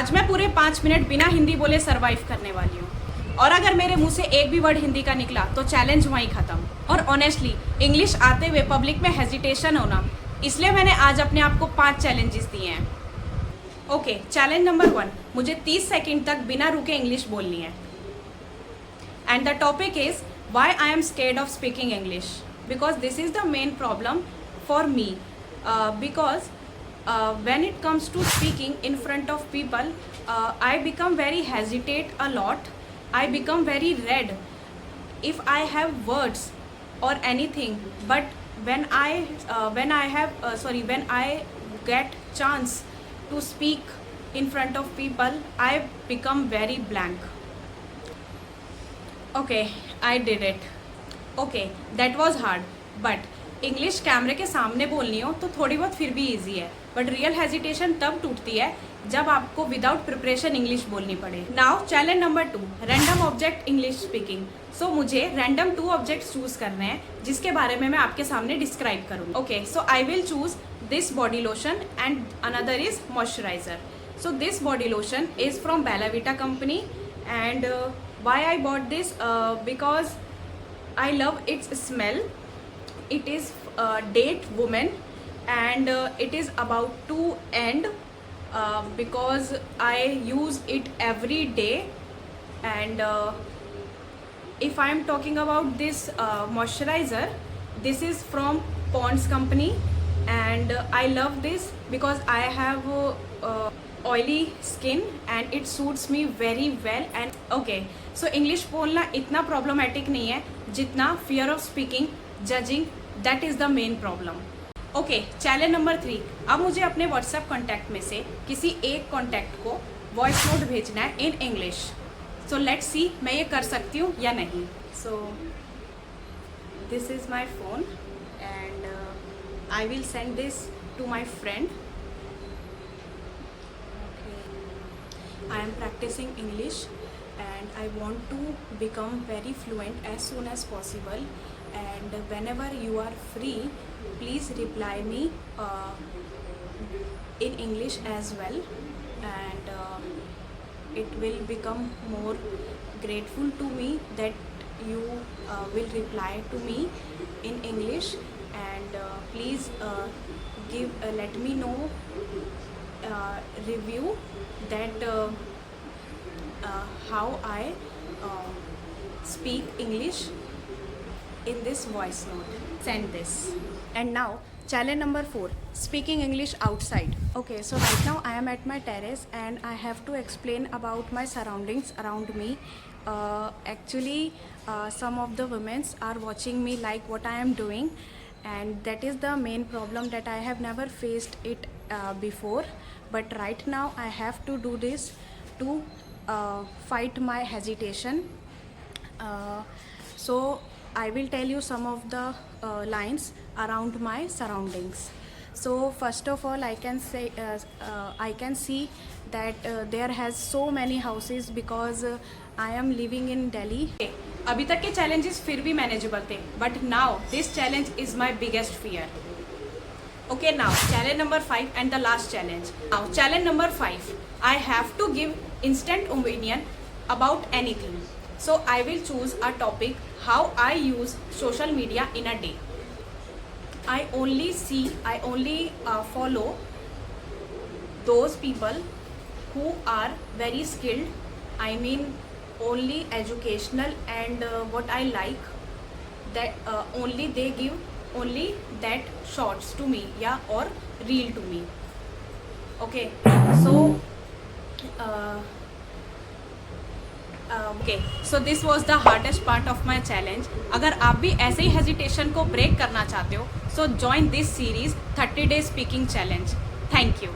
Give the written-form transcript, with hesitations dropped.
आज मैं पूरे 5 मिनट बिना हिंदी बोले सरवाइव करने वाली हूँ, और अगर मेरे मुंह से एक भी वर्ड हिंदी का निकला तो चैलेंज वहीं ख़त्म। और ऑनेस्टली इंग्लिश आते हुए पब्लिक में हेजिटेशन होना, इसलिए मैंने आज अपने आप को 5 चैलेंजेस दिए हैं। ओके, चैलेंज नंबर 1, मुझे 30 सेकंड तक बिना रुके इंग्लिश बोलनी है। And the topic is why I am scared of speaking English, because this is the main problem for me, because when it comes to speaking in front of people, I become very hesitate a lot. I become very red if I have words or anything, but when I get chance to speak in front of people, I become very blank. Okay, I did it. Okay, that was hard, but English कैमरे के सामने बोलनी हो तो थोड़ी बहुत फिर भी इजी है, बट रियल हेजिटेशन तब टूटती है जब आपको विदाउट प्रिपरेशन इंग्लिश बोलनी पड़े। Now challenge number 2, random object English speaking. So मुझे रैंडम 2 ऑब्जेक्ट्स चूज करने हैं जिसके बारे में मैं आपके सामने डिस्क्राइब करूँगी। Okay, so I will choose this body lotion and another is moisturiser. So this body lotion is from Bella Vita company, and why I bought this because I love its smell. It is date woman, and it is about to end because I use it every day. And if I am talking about this moisturizer, this is from Pond's company, and I love this because I have oily skin and it suits me very well. And okay, so English बोलना इतना problematic नहीं है जितना fear of speaking, judging, that is the main problem. Okay, challenge number 3, अब मुझे अपने WhatsApp contact में से किसी एक कॉन्टैक्ट को वॉइस नोट भेजना है in English. So let's see मैं ये कर सकती हूँ या नहीं। So this is my phone and I will send this to my friend. I am practising English and I want to become very fluent as soon as possible, and whenever you are free, please reply me in English as well, and it will become more grateful to me that you will reply to me in English, and please let me know review that how I speak English in this voice note. Send this. And now challenge number 4, speaking English outside. Okay, so right now I am at my terrace and I have to explain about my surroundings around me. Actually some of the women are watching me like what I am doing, and that is the main problem that I have never faced it before, but right now I have to do this to fight my hesitation. So I will tell you some of the lines around my surroundings. So first of all, I can say I can see that there has so many houses because I am living in Delhi. अभी तक के challenges फिर भी manageable थे, but now this challenge is my biggest fear. Okay, now challenge number 5 and the last challenge. Now challenge number 5, I have to give instant opinion about anything. So I will choose a topic, how I use social media in a day. I only follow those people who are very skilled. I mean only educational, and what I like that only they give only that shorts to me, yeah, or reel to me. Okay, so okay, so this was the hardest part of my challenge. अगर आप भी ऐसे ही hesitation को break करना चाहते हो, so join this series 30 day speaking challenge. Thank you.